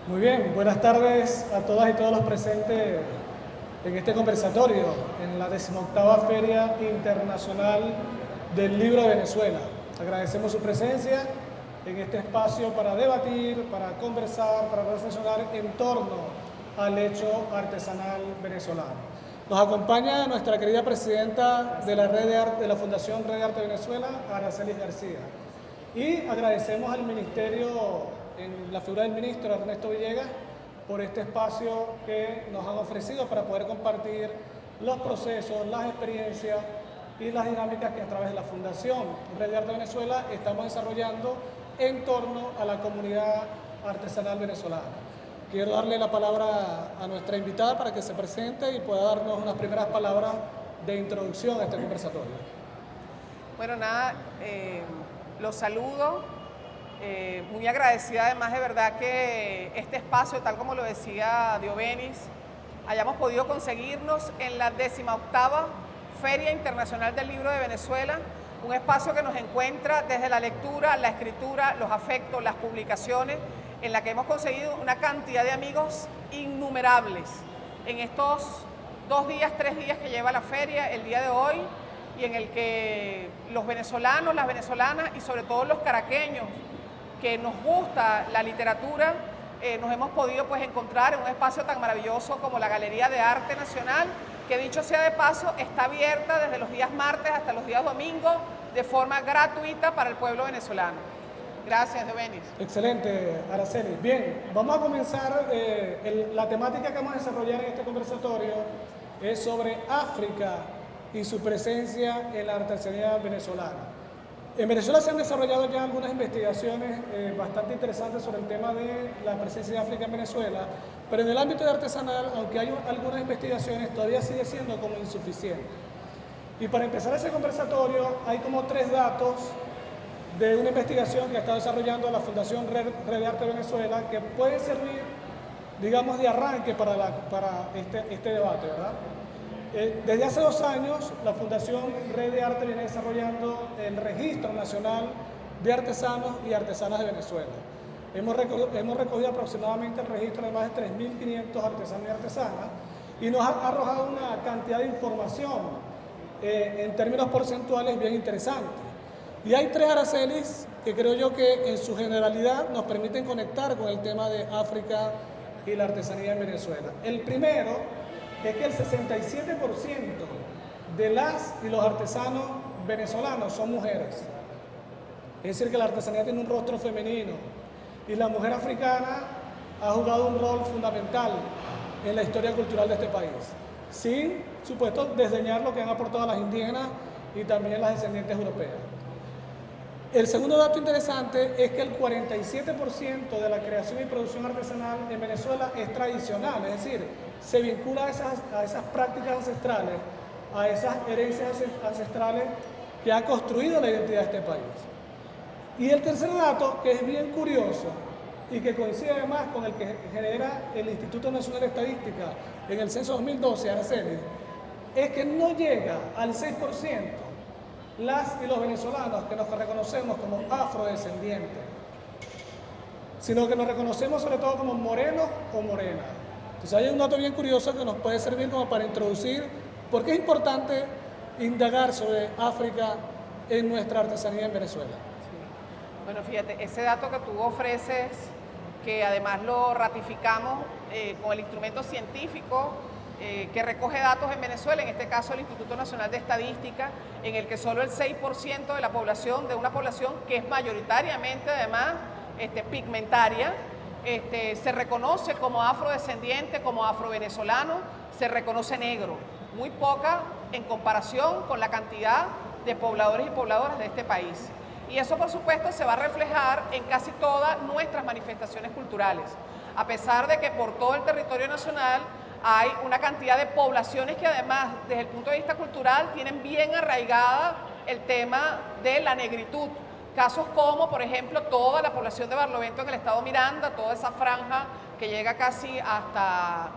Muy bien, buenas tardes a todas y todos los presentes en este conversatorio, en la 18ª Feria Internacional del Libro de Venezuela. Agradecemos su presencia en este espacio para debatir, para conversar, para reflexionar en torno al hecho artesanal venezolano. Nos acompaña nuestra querida presidenta de la Red de Arte, de la Fundación Red de Arte Venezuela, Aracelis García. Y agradecemos al Ministerio, en la figura del ministro Ernesto Villegas, por este espacio que nos han ofrecido para poder compartir los procesos, las experiencias y las dinámicas que a través de la Fundación Red de Arte Venezuela estamos desarrollando en torno a la comunidad artesanal venezolana. Quiero darle la palabra a nuestra invitada para que se presente y pueda darnos unas primeras palabras de introducción a este conversatorio. Bueno, nada, los saludo, muy agradecida además de verdad que este espacio, tal como lo decía Diobenis, hayamos podido conseguirnos en la 18ª Feria Internacional del Libro de Venezuela, un espacio que nos encuentra desde la lectura, la escritura, los afectos, las publicaciones, en la que hemos conseguido una cantidad de amigos innumerables en estos 2 días, 3 días que lleva la feria, el día de hoy, y en el que los venezolanos, las venezolanas y sobre todo los caraqueños que nos gusta la literatura, nos hemos podido pues encontrar en un espacio tan maravilloso como la Galería de Arte Nacional, que dicho sea de paso está abierta desde los días martes hasta los días domingos de forma gratuita para el pueblo venezolano. Gracias, Diobenis. Excelente, Araceli. Bien, vamos a comenzar. La temática que vamos a desarrollar en este conversatorio es sobre África y su presencia en la artesanía venezolana. En Venezuela se han desarrollado ya algunas investigaciones bastante interesantes sobre el tema de la presencia de África en Venezuela, pero en el ámbito de artesanal, aunque hay algunas investigaciones, todavía sigue siendo como insuficiente. Y para empezar ese conversatorio hay como 3 datos de una investigación que está desarrollando la Fundación Red de Arte Venezuela que puede servir, digamos, de arranque para este debate, ¿verdad? Desde hace 2 años, la Fundación Red de Arte viene desarrollando el Registro Nacional de Artesanos y Artesanas de Venezuela. Hemos recogido aproximadamente el registro de más de 3.500 artesanos y artesanas y nos ha arrojado una cantidad de información en términos porcentuales bien interesante. Y hay 3 Aracelis que creo yo que en su generalidad nos permiten conectar con el tema de África y la artesanía en Venezuela. El primero es que el 67% de las y los artesanos venezolanos son mujeres. Es decir, que la artesanía tiene un rostro femenino y la mujer africana ha jugado un rol fundamental en la historia cultural de este país, sin, supuesto, desdeñar lo que han aportado las indígenas y también las descendientes europeas. El segundo dato interesante es que el 47% de la creación y producción artesanal en Venezuela es tradicional, es decir, se vincula a esas prácticas ancestrales, a esas herencias ancestrales que ha construido la identidad de este país. Y el tercer dato, que es bien curioso y que coincide además con el que genera el Instituto Nacional de Estadística en el censo 2012, Araceli, es que no llega al 6% las y los venezolanos que nos reconocemos como afrodescendientes, sino que nos reconocemos sobre todo como morenos o morenas. Entonces hay un dato bien curioso que nos puede servir como para introducir por qué es importante indagar sobre África en nuestra artesanía en Venezuela. Sí. Bueno, fíjate, ese dato que tú ofreces, que además lo ratificamos con el instrumento científico que recoge datos en Venezuela, en este caso el Instituto Nacional de Estadística, en el que solo el 6% de la población, de una población que es mayoritariamente además pigmentaria, se reconoce como afrodescendiente, como afrovenezolano, se reconoce negro, muy poca en comparación con la cantidad de pobladores y pobladoras de este país. Y eso, por supuesto, se va a reflejar en casi todas nuestras manifestaciones culturales, a pesar de que por todo el territorio nacional hay una cantidad de poblaciones que además, desde el punto de vista cultural, tienen bien arraigada el tema de la negritud. Casos como, por ejemplo, toda la población de Barlovento en el estado Miranda, toda esa franja que llega casi hasta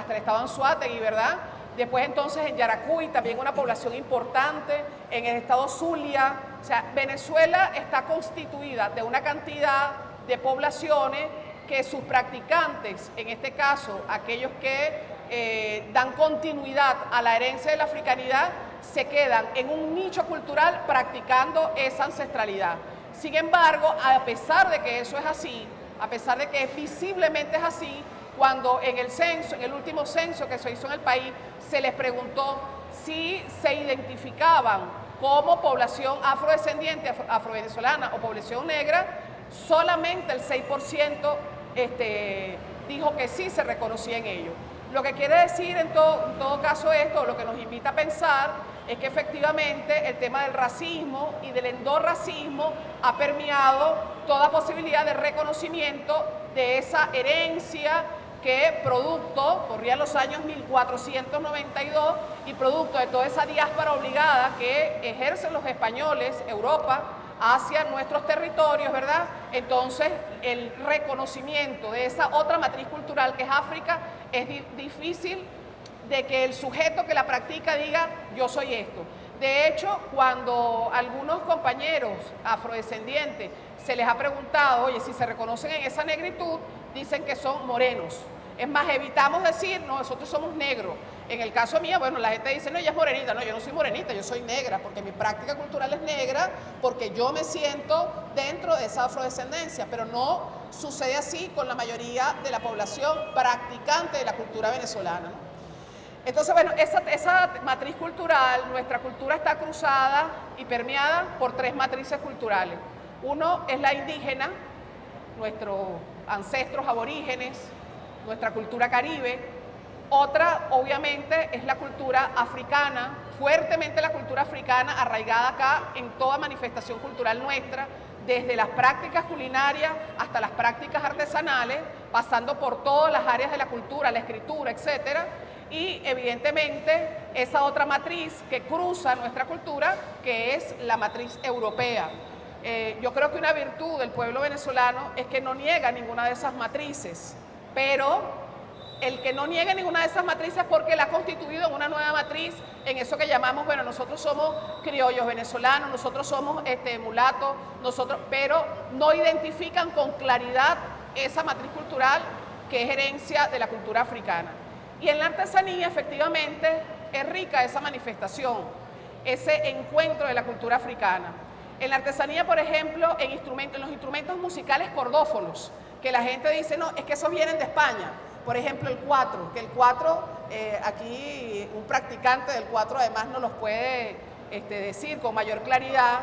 el estado Anzoátegui, ¿verdad? Después entonces en Yaracuy, también una población importante, en el estado Zulia. O sea, Venezuela está constituida de una cantidad de poblaciones que sus practicantes, en este caso aquellos que dan continuidad a la herencia de la africanidad, se quedan en un nicho cultural practicando esa ancestralidad. Sin embargo, a pesar de que eso es así, a pesar de que visiblemente es así, cuando en el último censo que se hizo en el país, se les preguntó si se identificaban como población afrodescendiente, afrovenezolana o población negra, solamente el 6% dijo que sí se reconocía en ello. Lo que quiere decir en todo caso esto, lo que nos invita a pensar, es que efectivamente el tema del racismo y del endorracismo ha permeado toda posibilidad de reconocimiento de esa herencia que corrían los años 1492 y producto de toda esa diáspora obligada que ejercen los españoles, Europa, hacia nuestros territorios, ¿verdad? Entonces, el reconocimiento de esa otra matriz cultural que es África es difícil de que el sujeto que la practica diga, yo soy esto. De hecho, cuando algunos compañeros afrodescendientes se les ha preguntado, oye, si se reconocen en esa negritud, dicen que son morenos. Es más, evitamos decir, no, nosotros somos negros. En el caso mío, bueno, la gente dice, no, ella es morenita. No, yo no soy morenita, yo soy negra, porque mi práctica cultural es negra, porque yo me siento dentro de esa afrodescendencia, pero no sucede así con la mayoría de la población practicante de la cultura venezolana, ¿no? Entonces, bueno, esa matriz cultural, nuestra cultura está cruzada y permeada por tres matrices culturales. Uno es la indígena, nuestros ancestros aborígenes, nuestra cultura caribe. Otra, obviamente, es la cultura africana, fuertemente la cultura africana arraigada acá en toda manifestación cultural nuestra, desde las prácticas culinarias hasta las prácticas artesanales, pasando por todas las áreas de la cultura, la escritura, etcétera. Y evidentemente esa otra matriz que cruza nuestra cultura, que es la matriz europea. Yo creo que una virtud del pueblo venezolano es que no niega ninguna de esas matrices, pero el que no niegue ninguna de esas matrices porque la ha constituido en una nueva matriz, en eso que llamamos, bueno, nosotros somos criollos venezolanos, nosotros somos mulatos, pero no identifican con claridad esa matriz cultural que es herencia de la cultura africana. Y en la artesanía, efectivamente, es rica esa manifestación, ese encuentro de la cultura africana. En la artesanía, por ejemplo, en los instrumentos musicales cordófonos, que la gente dice, no, es que esos vienen de España. Por ejemplo, el cuatro, que el cuatro, aquí un practicante del cuatro además nos los puede decir con mayor claridad,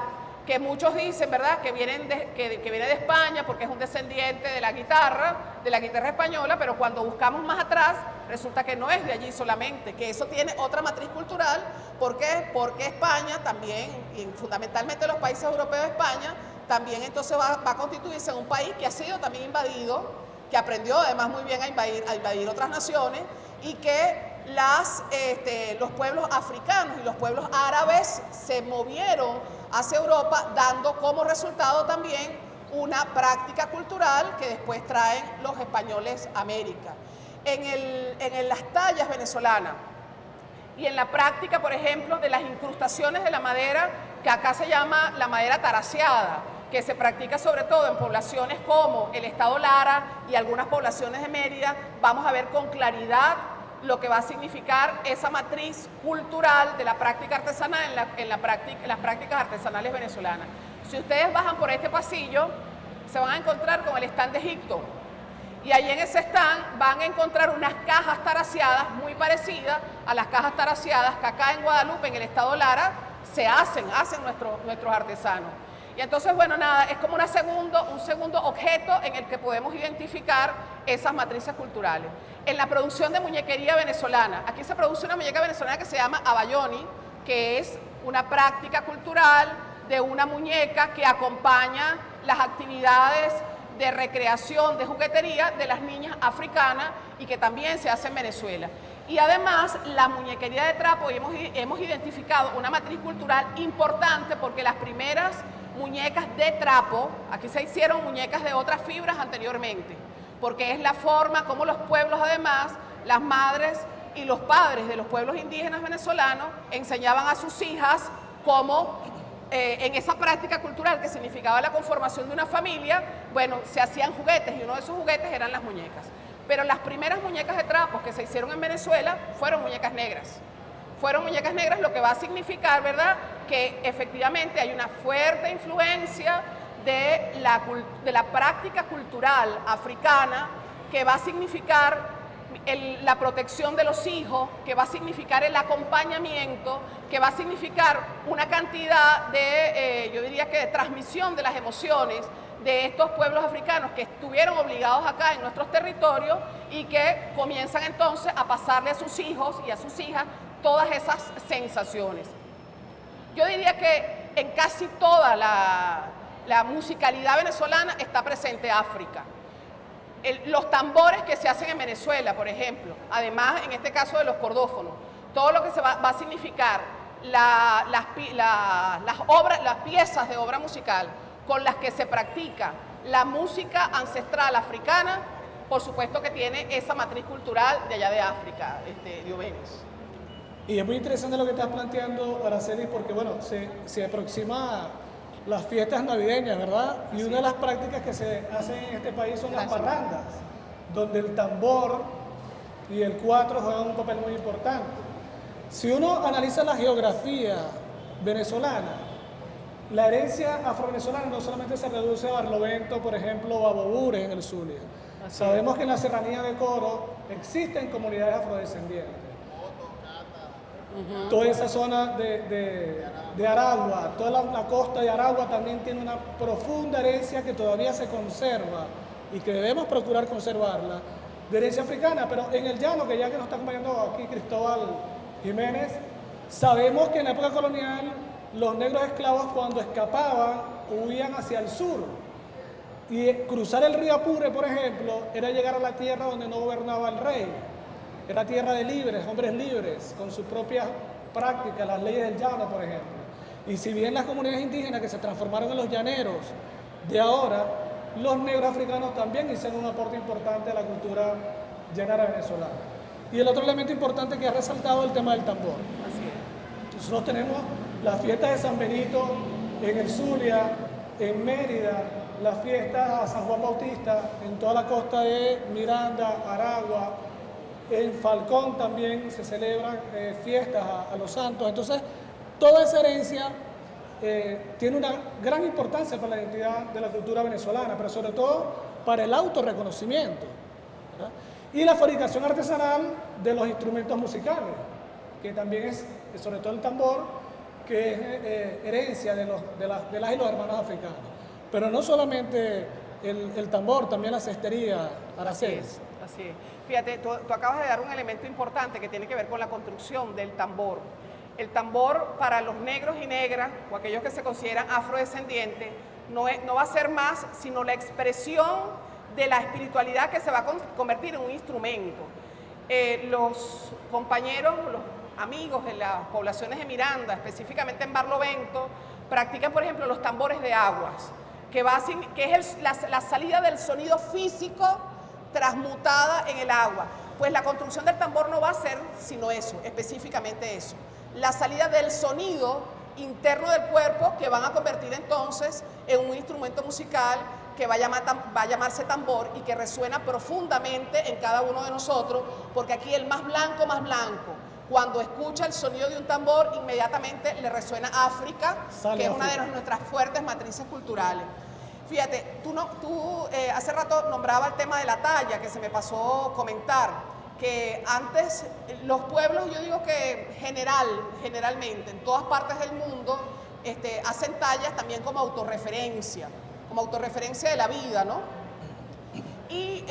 que muchos dicen, ¿verdad?, que viene de España porque es un descendiente de la guitarra española, pero cuando buscamos más atrás, resulta que no es de allí solamente, que eso tiene otra matriz cultural. ¿Por qué? Porque España también, y fundamentalmente los países europeos de España, también entonces va a constituirse en un país que ha sido también invadido, que aprendió además muy bien a invadir otras naciones, y que los pueblos africanos y los pueblos árabes se movieron hacia Europa, dando como resultado también una práctica cultural que después traen los españoles a América. En las tallas venezolanas y en la práctica, por ejemplo, de las incrustaciones de la madera, que acá se llama la madera taraseada, que se practica sobre todo en poblaciones como el estado Lara y algunas poblaciones de Mérida, vamos a ver con claridad lo que va a significar esa matriz cultural de la práctica artesanal en las prácticas artesanales venezolanas. Si ustedes bajan por este pasillo, se van a encontrar con el stand de Egipto. Y ahí en ese stand van a encontrar unas cajas taraseadas muy parecidas a las cajas taraseadas que acá en Guadalupe, en el estado Lara, se hacen nuestros artesanos. Y entonces, bueno, nada, es como un segundo objeto en el que podemos identificar esas matrices culturales. En la producción de muñequería venezolana, aquí se produce una muñeca venezolana que se llama abayoni, que es una práctica cultural de una muñeca que acompaña las actividades de recreación, de juguetería de las niñas africanas y que también se hace en Venezuela. Y además, la muñequería de trapo, hemos identificado una matriz cultural importante porque las primeras muñecas de trapo, aquí se hicieron muñecas de otras fibras anteriormente, porque es la forma como los pueblos, además, las madres y los padres de los pueblos indígenas venezolanos enseñaban a sus hijas cómo en esa práctica cultural que significaba la conformación de una familia, bueno, se hacían juguetes y uno de esos juguetes eran las muñecas. Pero las primeras muñecas de trapos que se hicieron en Venezuela fueron muñecas negras. Fueron muñecas negras, lo que va a significar, ¿verdad?, que efectivamente hay una fuerte influencia de la práctica cultural africana, que va a significar la protección de los hijos, que va a significar el acompañamiento, que va a significar una cantidad de, yo diría que de transmisión de las emociones de estos pueblos africanos que estuvieron obligados acá en nuestros territorios y que comienzan entonces a pasarle a sus hijos y a sus hijas todas esas sensaciones. Yo diría que en casi toda la musicalidad venezolana está presente África. Los tambores que se hacen en Venezuela, por ejemplo, además en este caso de los cordófonos, todo lo que se va a significar las piezas de obra musical con las que se practica la música ancestral africana, por supuesto que tiene esa matriz cultural de allá de África, Diomedes. Y es muy interesante lo que estás planteando, Araceli, porque bueno, se aproxima las fiestas navideñas, ¿verdad? Y una de las prácticas que se hacen en este país son las parrandas, donde el tambor y el cuatro juegan un papel muy importante. Si uno analiza la geografía venezolana, la herencia afrovenezolana no solamente se reduce a Barlovento, por ejemplo, o a Bobures en el Zulia. Sabemos que en la serranía de Coro existen comunidades afrodescendientes. Toda esa zona de Aragua, toda la costa de Aragua también tiene una profunda herencia que todavía se conserva y que debemos procurar conservarla, de herencia africana. Pero en el llano, que ya que nos está acompañando aquí Cristóbal Jiménez, sabemos que en la época colonial los negros esclavos, cuando escapaban, huían hacia el sur. Y cruzar el río Apure, por ejemplo, era llegar a la tierra donde no gobernaba el rey. Era tierra de libres, hombres libres, con sus propias prácticas, las leyes del llano, por ejemplo. Y si bien las comunidades indígenas que se transformaron en los llaneros de ahora, los negros africanos también hicieron un aporte importante a la cultura llanera venezolana. Y el otro elemento importante que ha resaltado es el tema del tambor. Así es. Nosotros tenemos las fiestas de San Benito en el Zulia, en Mérida, las fiestas a San Juan Bautista, en toda la costa de Miranda, Aragua. En Falcón también se celebran fiestas a los santos. Entonces, toda esa herencia tiene una gran importancia para la identidad de la cultura venezolana, pero sobre todo para el autorreconocimiento, ¿verdad? Y la fabricación artesanal de los instrumentos musicales, que también es, sobre todo el tambor, que es herencia de las y los hermanos africanos. Pero no solamente el tambor, también la cestería, Araceli. Así es. Fíjate, tú acabas de dar un elemento importante que tiene que ver con la construcción del tambor. El tambor para los negros y negras, o aquellos que se consideran afrodescendientes, no va a ser más sino la expresión de la espiritualidad que se va a convertir en un instrumento. Los compañeros, los amigos de las poblaciones de Miranda, específicamente en Barlovento, practican, por ejemplo, los tambores de aguas, que es la salida del sonido físico transmutada en el agua. Pues la construcción del tambor no va a ser sino eso, específicamente eso. La salida del sonido interno del cuerpo que van a convertir entonces en un instrumento musical que va a llamarse tambor y que resuena profundamente en cada uno de nosotros, porque aquí el más blanco, cuando escucha el sonido de un tambor, inmediatamente le resuena África, que es una de nuestras fuertes matrices culturales. Fíjate, tú hace rato nombraba el tema de la talla, que se me pasó comentar, que antes los pueblos, yo digo que generalmente, en todas partes del mundo, hacen tallas también como autorreferencia de la vida, ¿no? Y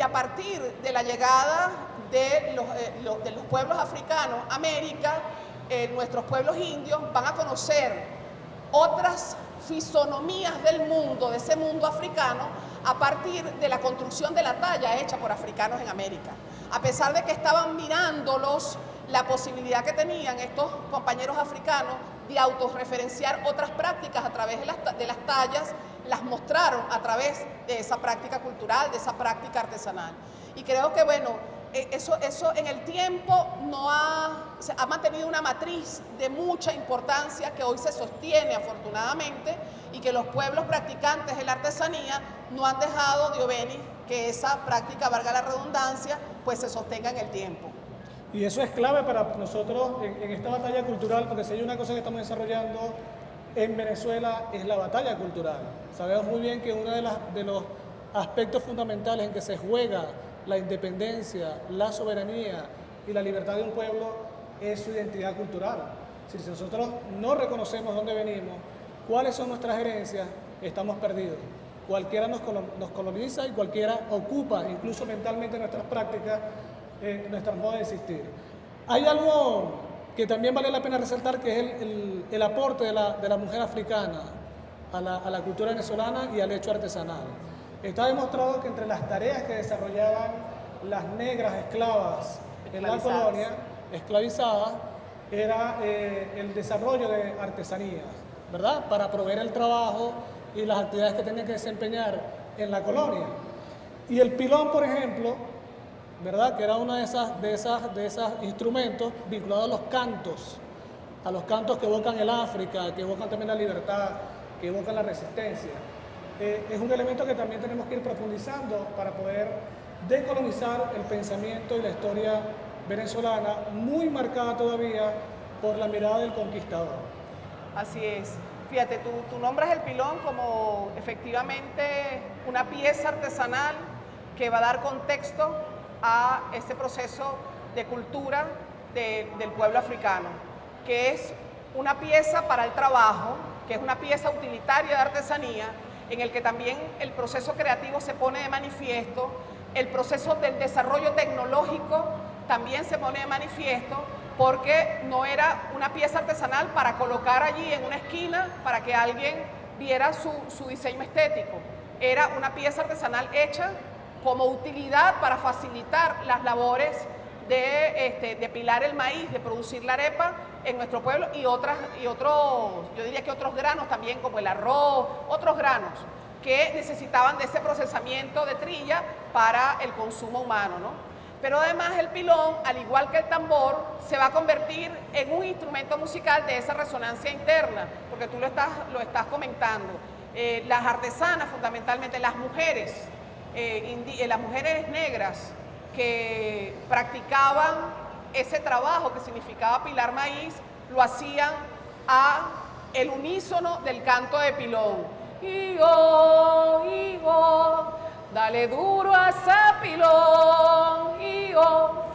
a partir de la llegada de los pueblos africanos a América, nuestros pueblos indios van a conocer otras fisonomías del mundo, de ese mundo africano, a partir de la construcción de la talla hecha por africanos en América. A pesar de que estaban mirándolos, la posibilidad que tenían estos compañeros africanos de autorreferenciar otras prácticas a través de las tallas, las mostraron a través de esa práctica cultural, de esa práctica artesanal. Y creo que, bueno, eso en el tiempo no ha mantenido una matriz de mucha importancia que hoy se sostiene afortunadamente, y que los pueblos practicantes de la artesanía no han dejado, Dioveni, que esa práctica, valga la redundancia, pues se sostenga en el tiempo. Y eso es clave para nosotros en esta batalla cultural, porque si hay una cosa que estamos desarrollando en Venezuela es la batalla cultural. Sabemos muy bien que uno de los aspectos fundamentales en que se juega la independencia, la soberanía y la libertad de un pueblo es su identidad cultural. Si nosotros no reconocemos dónde venimos, cuáles son nuestras herencias, estamos perdidos. Cualquiera nos coloniza y cualquiera ocupa, incluso mentalmente, nuestras prácticas, nuestras modas de existir. Hay algo que también vale la pena resaltar, que es el aporte de la mujer africana a la cultura venezolana y al hecho artesanal. Está demostrado que entre las tareas que desarrollaban las negras esclavas en la colonia, esclavizadas, era el desarrollo de artesanías, ¿verdad? Para proveer el trabajo y las actividades que tenían que desempeñar en la colonia. Y el pilón, por ejemplo, ¿verdad? Que era uno de esos instrumentos vinculados a los cantos que evocan el África, que evocan también la libertad, que evocan la resistencia. Es un elemento que también tenemos que ir profundizando para poder decolonizar el pensamiento y la historia venezolana, muy marcada todavía por la mirada del conquistador. Así es. Fíjate, tú nombras el pilón como efectivamente una pieza artesanal que va a dar contexto a ese proceso de cultura del pueblo africano, que es una pieza para el trabajo, que es una pieza utilitaria de artesanía, en el que también el proceso creativo se pone de manifiesto, el proceso del desarrollo tecnológico también se pone de manifiesto, porque no era una pieza artesanal para colocar allí en una esquina para que alguien viera su diseño estético. Era una pieza artesanal hecha como utilidad para facilitar las labores de pilar el maíz, de producir la arepa en nuestro pueblo, y otros, yo diría que otros granos también, como el arroz, otros granos que necesitaban de ese procesamiento de trilla para el consumo humano, ¿no? Pero además el pilón, al igual que el tambor, se va a convertir en un instrumento musical de esa resonancia interna, porque tú lo estás comentando. Las artesanas, fundamentalmente las mujeres negras que practicaban ese trabajo que significaba pilar maíz, lo hacían a el unísono del canto de pilón. Igo, igo, dale duro a ese pilón, igo,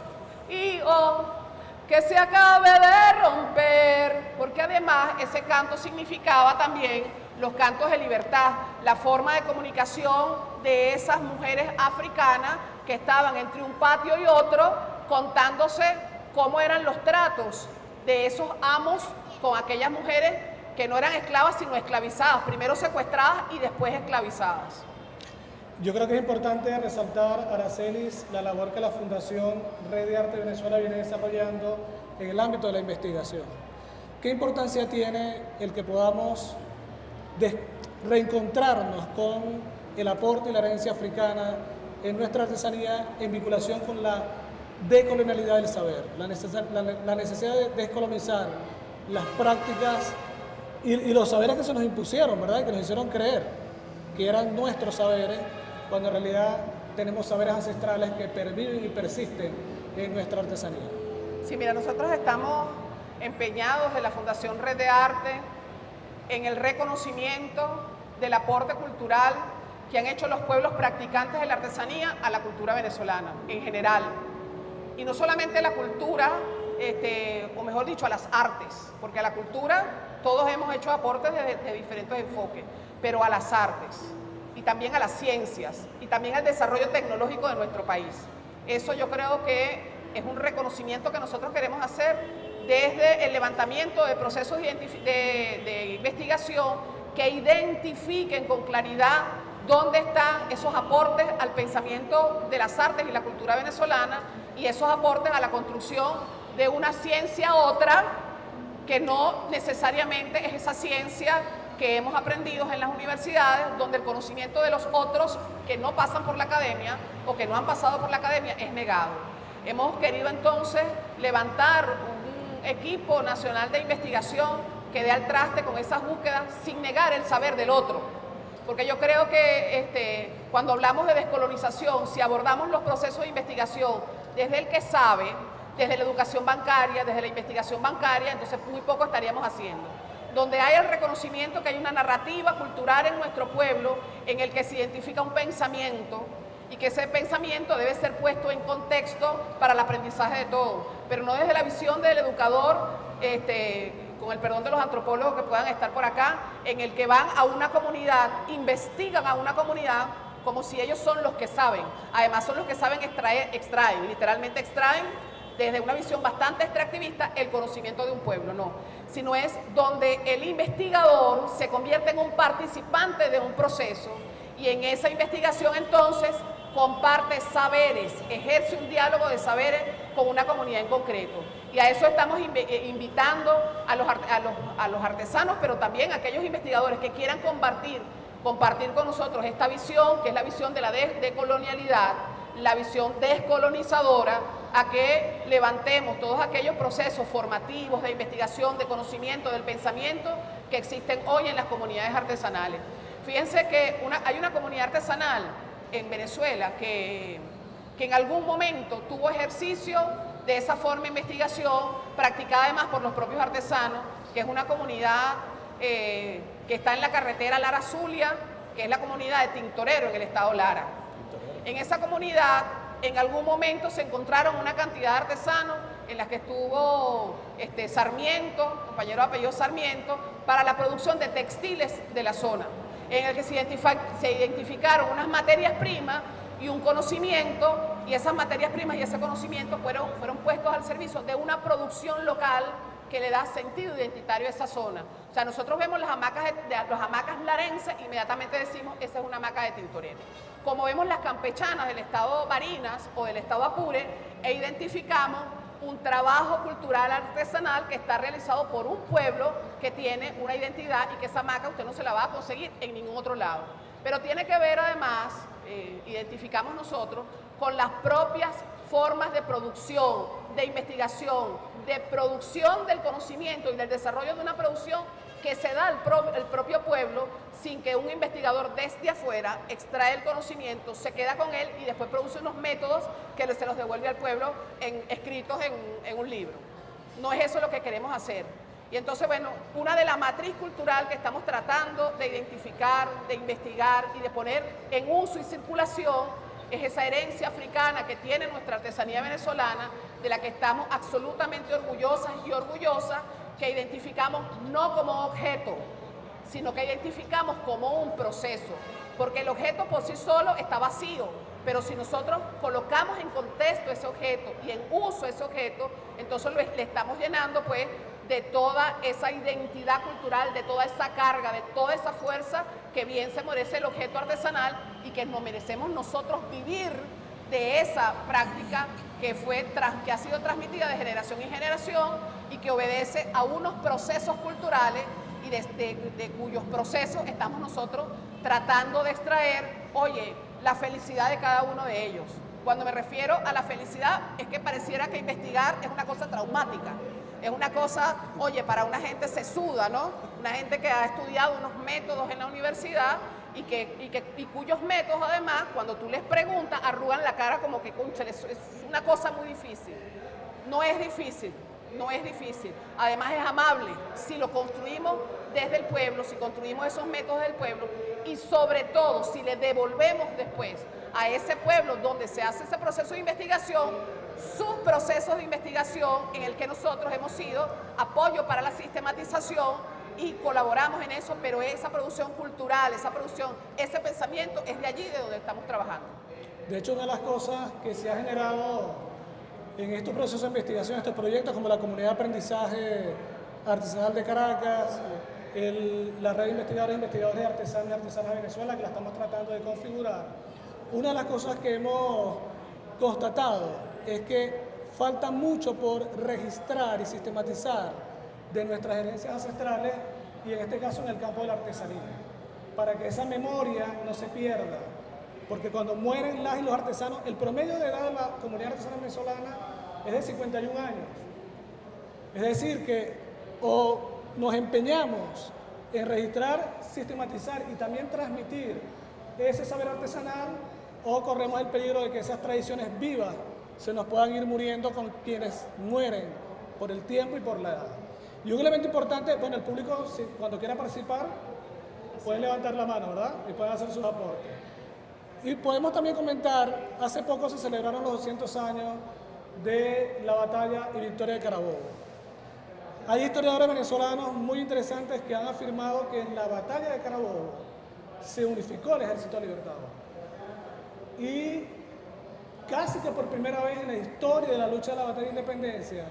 igo, que se acabe de romper, porque además ese canto significaba también los cantos de libertad, la forma de comunicación de esas mujeres africanas que estaban entre un patio y otro, contándose cómo eran los tratos de esos amos con aquellas mujeres que no eran esclavas sino esclavizadas, primero secuestradas y después esclavizadas. Yo creo que es importante resaltar, Aracelis, la labor que la Fundación Red de Arte Venezuela viene desarrollando en el ámbito de la investigación. ¿Qué importancia tiene el que podamos reencontrarnos con el aporte y la herencia africana en nuestra artesanía en vinculación con la decolonialidad del saber, la necesidad de descolonizar las prácticas y los saberes que se nos impusieron, ¿verdad? Que nos hicieron creer que eran nuestros saberes, cuando en realidad tenemos saberes ancestrales que perviven y persisten en nuestra artesanía. Sí, mira, nosotros estamos empeñados de la Fundación Red de Arte en el reconocimiento del aporte cultural que han hecho los pueblos practicantes de la artesanía a la cultura venezolana en general. Y no solamente la cultura, o mejor dicho, a las artes, porque a la cultura todos hemos hecho aportes de diferentes enfoques, pero a las artes y también a las ciencias y también al desarrollo tecnológico de nuestro país. Eso yo creo que es un reconocimiento que nosotros queremos hacer desde el levantamiento de procesos de investigación que identifiquen con claridad dónde están esos aportes al pensamiento de las artes y la cultura venezolana, y esos aportes a la construcción de una ciencia otra que no necesariamente es esa ciencia que hemos aprendido en las universidades, donde el conocimiento de los otros que no pasan por la academia o que no han pasado por la academia es negado. Hemos querido entonces levantar un equipo nacional de investigación que dé al traste con esas búsquedas sin negar el saber del otro. Porque yo creo que cuando hablamos de descolonización, si abordamos los procesos de investigación desde el que sabe, desde la educación bancaria, desde la investigación bancaria, entonces muy poco estaríamos haciendo. Donde hay el reconocimiento que hay una narrativa cultural en nuestro pueblo en el que se identifica un pensamiento y que ese pensamiento debe ser puesto en contexto para el aprendizaje de todos, pero no desde la visión del educador, con el perdón de los antropólogos que puedan estar por acá, en el que van a una comunidad, investigan a una comunidad como si ellos son los que saben. Además son los que saben extraen, literalmente extraen desde una visión bastante extractivista el conocimiento de un pueblo, no, sino es donde el investigador se convierte en un participante de un proceso y en esa investigación entonces comparte saberes, ejerce un diálogo de saberes con una comunidad en concreto. Y a eso estamos invitando a los artesanos, pero también a aquellos investigadores que quieran compartir con nosotros esta visión, que es la visión de la decolonialidad, la visión descolonizadora, a que levantemos todos aquellos procesos formativos de investigación, de conocimiento, del pensamiento que existen hoy en las comunidades artesanales. Fíjense que hay una comunidad artesanal en Venezuela que en algún momento tuvo ejercicio de esa forma de investigación, practicada además por los propios artesanos, que es una comunidad que está en la carretera Lara-Zulia, que es la comunidad de Tintorero en el estado Lara. En esa comunidad, en algún momento se encontraron una cantidad de artesanos en las que estuvo Sarmiento, compañero de apellido Sarmiento, para la producción de textiles de la zona, en el que se identificaron unas materias primas y un conocimiento, y esas materias primas y ese conocimiento fueron puestos al servicio de una producción local que le da sentido identitario a esa zona. O sea, nosotros vemos las hamacas larenses, inmediatamente decimos, esa es una hamaca de Tintorero. Como vemos las campechanas del estado Barinas o del estado Apure, e identificamos un trabajo cultural artesanal que está realizado por un pueblo que tiene una identidad y que esa hamaca usted no se la va a conseguir en ningún otro lado. Pero tiene que ver además, identificamos nosotros, con las propias formas de producción, de investigación, de producción del conocimiento y del desarrollo de una producción que se da al propio pueblo sin que un investigador desde afuera extrae el conocimiento, se queda con él y después produce unos métodos que se los devuelve al pueblo escritos en un libro. No es eso lo que queremos hacer. Y entonces, bueno, una de la matriz cultural que estamos tratando de identificar, de investigar y de poner en uso y circulación es esa herencia africana que tiene nuestra artesanía venezolana, de la que estamos absolutamente orgullosas y orgullosas, que identificamos no como objeto, sino que identificamos como un proceso, porque el objeto por sí solo está vacío, pero si nosotros colocamos en contexto ese objeto y en uso ese objeto, entonces le estamos llenando pues de toda esa identidad cultural, de toda esa carga, de toda esa fuerza que bien se merece el objeto artesanal y que nos merecemos nosotros vivir de esa práctica que ha sido transmitida de generación en generación y que obedece a unos procesos culturales y de cuyos procesos estamos nosotros tratando de extraer, oye, la felicidad de cada uno de ellos. Cuando me refiero a la felicidad es que pareciera que investigar es una cosa traumática. Es una cosa, oye, para una gente sesuda, ¿no? Una gente que ha estudiado unos métodos en la universidad y cuyos métodos, además, cuando tú les preguntas, arrugan la cara como que, concha, es una cosa muy difícil. No es difícil, no es difícil. Además es amable si lo construimos desde el pueblo, si construimos esos métodos del pueblo y sobre todo si le devolvemos después a ese pueblo donde se hace ese proceso de investigación, sus procesos de investigación en el que nosotros hemos sido apoyo para la sistematización y colaboramos en eso, pero esa producción cultural, esa producción, ese pensamiento es de allí de donde estamos trabajando. De hecho, una de las cosas que se ha generado en estos procesos de investigación, estos proyectos como la Comunidad de Aprendizaje Artesanal de Caracas, la red de investigadores e investigadores de artesanos y artesanas de Venezuela, que la estamos tratando de configurar, una de las cosas que hemos constatado es que falta mucho por registrar y sistematizar de nuestras herencias ancestrales y en este caso en el campo de la artesanía, para que esa memoria no se pierda, porque cuando mueren las y los artesanos, el promedio de edad de la comunidad artesana venezolana es de 51 años. Es decir, que o nos empeñamos en registrar, sistematizar y también transmitir ese saber artesanal, o corremos el peligro de que esas tradiciones vivas se nos puedan ir muriendo con quienes mueren por el tiempo y por la edad. Y un elemento importante, bueno, el público, cuando quiera participar, puede levantar la mano, ¿verdad? Y pueden hacer sus aportes. Y podemos también comentar, hace poco se celebraron los 200 años de la batalla y victoria de Carabobo. Hay historiadores venezolanos muy interesantes que han afirmado que en la batalla de Carabobo se unificó el Ejército Libertador. Y casi que por primera vez en la historia de la lucha de la batalla de independencia,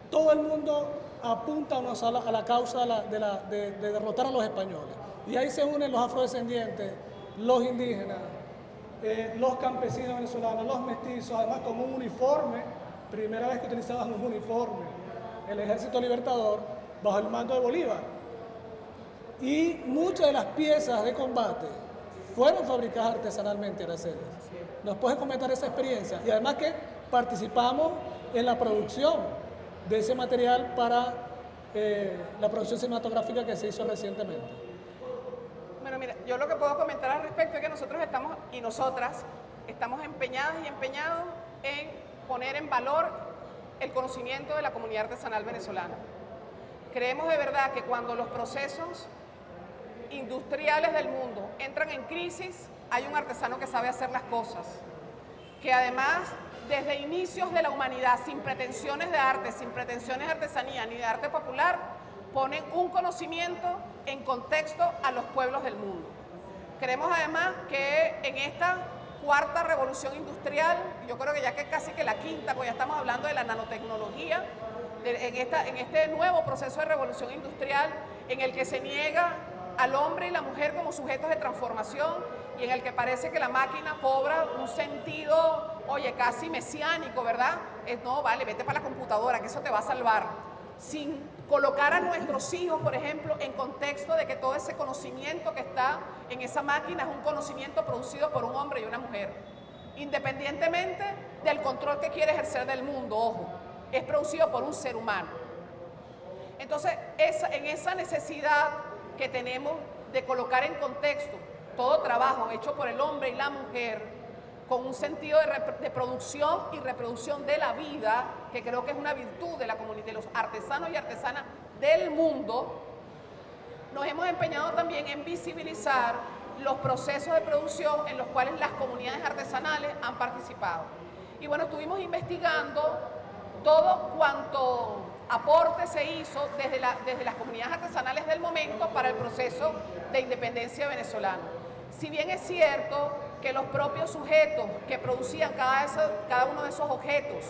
todo el mundo apunta a la causa de derrotar a los españoles. Y ahí se unen los afrodescendientes, los indígenas, los campesinos venezolanos, los mestizos, además con un uniforme, primera vez que utilizaban un uniforme, el Ejército Libertador, bajo el mando de Bolívar. Y muchas de las piezas de combate fueron fabricadas artesanalmente, Araceli. ¿Nos puedes comentar esa experiencia? Y además que participamos en la producción de ese material para la producción cinematográfica que se hizo recientemente. Bueno, mira, yo lo que puedo comentar al respecto es que nosotros estamos, y nosotras, estamos empeñadas y empeñados en poner en valor el conocimiento de la comunidad artesanal venezolana. Creemos de verdad que cuando los procesos industriales del mundo entran en crisis, hay un artesano que sabe hacer las cosas, que además, desde inicios de la humanidad, sin pretensiones de arte, sin pretensiones de artesanía ni de arte popular, ponen un conocimiento en contexto a los pueblos del mundo. Creemos además que en esta cuarta revolución industrial, yo creo que ya que casi que la quinta, pues ya estamos hablando de la nanotecnología, en este nuevo proceso de revolución industrial en el que se niega al hombre y la mujer como sujetos de transformación y en el que parece que la máquina cobra un sentido, oye, casi mesiánico, ¿verdad? No, vale, vete para la computadora, que eso te va a salvar. Sin colocar a nuestros hijos, por ejemplo, en contexto de que todo ese conocimiento que está en esa máquina es un conocimiento producido por un hombre y una mujer. Independientemente del control que quiere ejercer del mundo, ojo, es producido por un ser humano. Entonces, en esa necesidad que tenemos de colocar en contexto todo trabajo hecho por el hombre y la mujer, con un sentido de producción y reproducción de la vida, que creo que es una virtud de la comunidad, de los artesanos y artesanas del mundo, nos hemos empeñado también en visibilizar los procesos de producción en los cuales las comunidades artesanales han participado. Y bueno, estuvimos investigando todo cuanto aporte se hizo desde las comunidades artesanales del momento para el proceso de independencia venezolano. Si bien es cierto que los propios sujetos que producían cada uno de esos objetos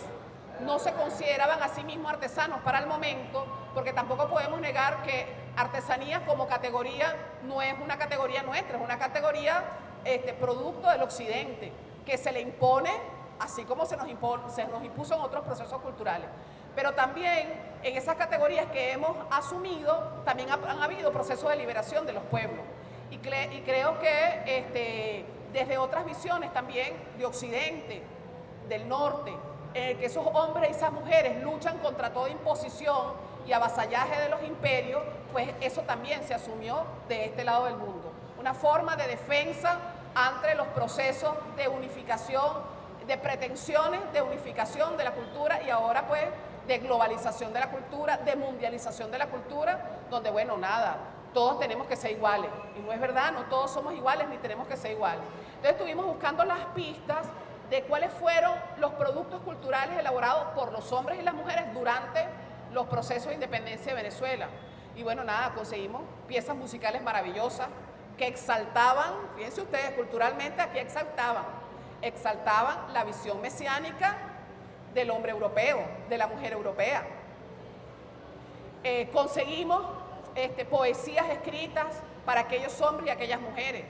no se consideraban a sí mismos artesanos para el momento, porque tampoco podemos negar que artesanía como categoría no es una categoría nuestra, es una categoría producto del occidente, que se le impone, así como se nos impuso en otros procesos culturales. Pero también en esas categorías que hemos asumido, también han habido procesos de liberación de los pueblos. Y creo que desde otras visiones también de Occidente, del norte, que esos hombres y esas mujeres luchan contra toda imposición y avasallaje de los imperios, pues eso también se asumió de este lado del mundo. Una forma de defensa ante los procesos de unificación, de pretensiones de unificación de la cultura y ahora pues de globalización de la cultura, de mundialización de la cultura, donde bueno, nada, todos tenemos que ser iguales. Y no es verdad, no todos somos iguales ni tenemos que ser iguales. Entonces estuvimos buscando las pistas de cuáles fueron los productos culturales elaborados por los hombres y las mujeres durante los procesos de independencia de Venezuela. Y bueno, nada, conseguimos piezas musicales maravillosas que exaltaban, fíjense ustedes, culturalmente aquí exaltaban la visión mesiánica del hombre europeo, de la mujer europea. Conseguimos poesías escritas para aquellos hombres y aquellas mujeres.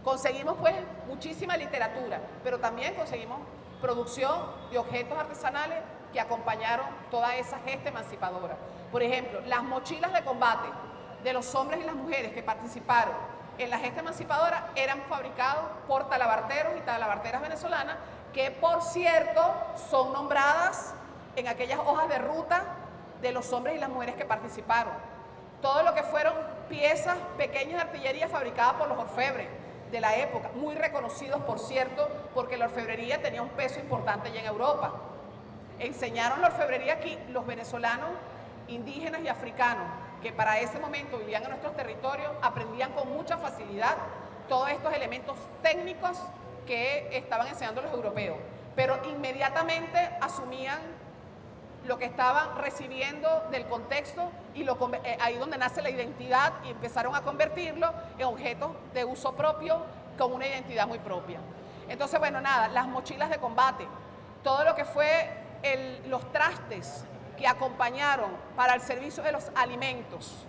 Conseguimos pues muchísima literatura, pero también conseguimos producción de objetos artesanales que acompañaron toda esa gesta emancipadora. Por ejemplo, las mochilas de combate de los hombres y las mujeres que participaron en la gesta emancipadora eran fabricados por talabarteros y talabarteras venezolanas, que por cierto son nombradas en aquellas hojas de ruta de los hombres y las mujeres que participaron. Todo lo que fueron piezas pequeñas de artillería fabricadas por los orfebres de la época, muy reconocidos por cierto, porque la orfebrería tenía un peso importante ya en Europa. Enseñaron la orfebrería aquí los venezolanos, indígenas y africanos, que para ese momento vivían en nuestros territorios, aprendían con mucha facilidad todos estos elementos técnicos que estaban enseñando los europeos, pero inmediatamente asumían lo que estaban recibiendo del contexto y ahí donde nace la identidad, y empezaron a convertirlo en objetos de uso propio con una identidad muy propia. Entonces, bueno, nada, las mochilas de combate, todo lo que fue los trastes que acompañaron para el servicio de los alimentos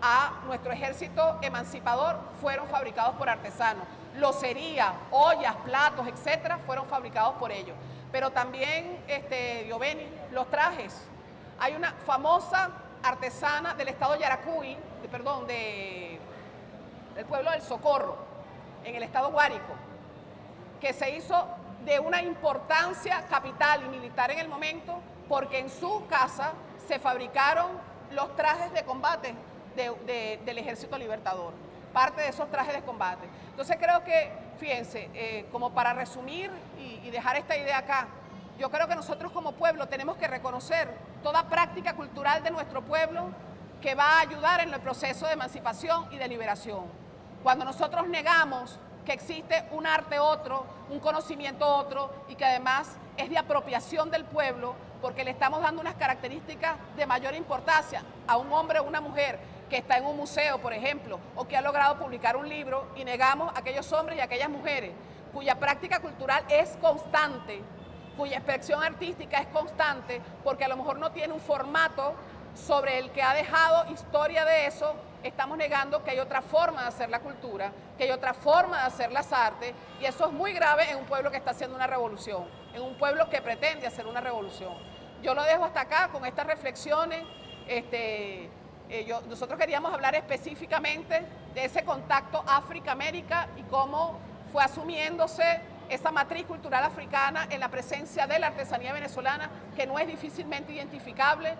a nuestro ejército emancipador fueron fabricados por artesanos. Locería, ollas, platos, etcétera, fueron fabricados por ellos. Pero también, Giovanni, los trajes. Hay una famosa artesana del estado de Yaracuy, del pueblo del Socorro, en el estado Guárico, que se hizo de una importancia capital y militar en el momento, porque en su casa se fabricaron los trajes de combate del Ejército Libertador, parte de esos trajes de combate. Entonces creo que, fíjense, como para resumir y dejar esta idea acá, yo creo que nosotros como pueblo tenemos que reconocer toda práctica cultural de nuestro pueblo que va a ayudar en el proceso de emancipación y de liberación. Cuando nosotros negamos que existe un arte otro, un conocimiento otro, y que además es de apropiación del pueblo, porque le estamos dando unas características de mayor importancia a un hombre o una mujer que está en un museo, por ejemplo, o que ha logrado publicar un libro, y negamos a aquellos hombres y a aquellas mujeres cuya práctica cultural es constante, cuya expresión artística es constante, porque a lo mejor no tiene un formato sobre el que ha dejado historia de eso. Estamos negando que hay otra forma de hacer la cultura, que hay otra forma de hacer las artes, y eso es muy grave en un pueblo que está haciendo una revolución, en un pueblo que pretende hacer una revolución. Yo lo dejo hasta acá con estas reflexiones. Nosotros queríamos hablar específicamente de ese contacto África-América y cómo fue asumiéndose esa matriz cultural africana en la presencia de la artesanía venezolana, que no es difícilmente identificable,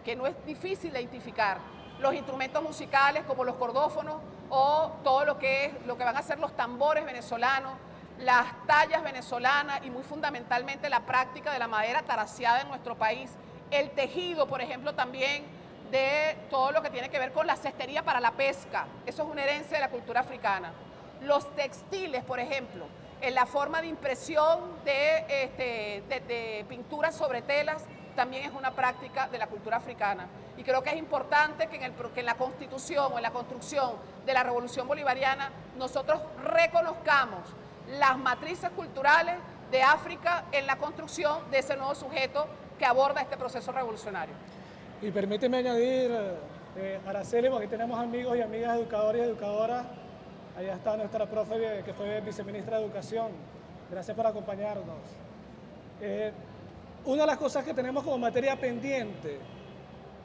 que no es difícil de identificar. Los instrumentos musicales como los cordófonos, o todo lo que van a ser los tambores venezolanos, las tallas venezolanas, y muy fundamentalmente la práctica de la madera taraseada en nuestro país, el tejido, por ejemplo, también de todo lo que tiene que ver con la cestería para la pesca. Eso es una herencia de la cultura africana. Los textiles, por ejemplo, en la forma de impresión de pinturas sobre telas, también es una práctica de la cultura africana. Y creo que es importante que en la constitución o en la construcción de la revolución bolivariana nosotros reconozcamos las matrices culturales de África en la construcción de ese nuevo sujeto que aborda este proceso revolucionario. Y permíteme añadir, Araceli, porque aquí tenemos amigos y amigas educadores y educadoras. Allá está nuestra profe, que fue viceministra de Educación. Gracias por acompañarnos. Una de las cosas que tenemos como materia pendiente,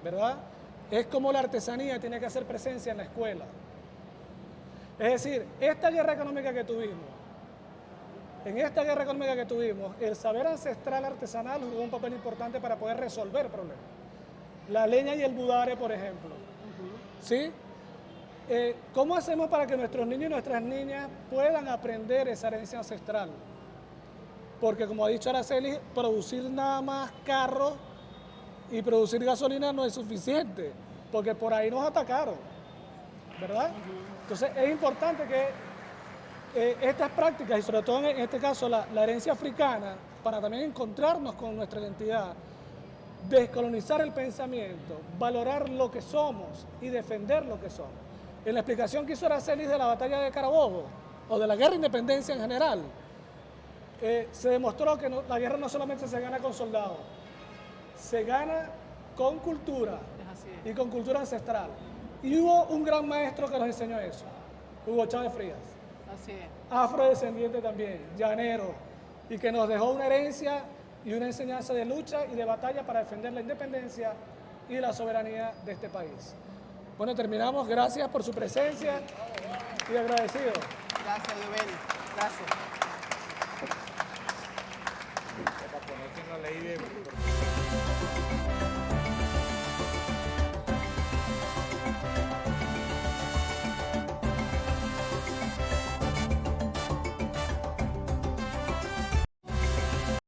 ¿verdad?, es cómo la artesanía tiene que hacer presencia en la escuela. Es decir, esta guerra económica que tuvimos, el saber ancestral artesanal jugó un papel importante para poder resolver problemas. La leña y el budare, por ejemplo. ¿Sí? ¿Cómo hacemos para que nuestros niños y nuestras niñas puedan aprender esa herencia ancestral? Porque, como ha dicho Araceli, producir nada más carros y producir gasolina no es suficiente, porque por ahí nos atacaron, ¿verdad? Entonces es importante que estas prácticas, y sobre todo en este caso la herencia africana, para también encontrarnos con nuestra identidad, descolonizar el pensamiento, valorar lo que somos y defender lo que somos. En la explicación que hizo Araceli de la batalla de Carabobo, o de la guerra de independencia en general, se demostró que la guerra no solamente se gana con soldados, se gana con cultura y con cultura ancestral. Y hubo un gran maestro que nos enseñó eso, Hugo Chávez Frías. Así es. Afrodescendiente también, llanero, y que nos dejó una herencia y una enseñanza de lucha y de batalla para defender la independencia y la soberanía de este país. Bueno, terminamos. Gracias por su presencia y agradecido. Gracias, Diobel. Gracias. Para ponerse en la ley de...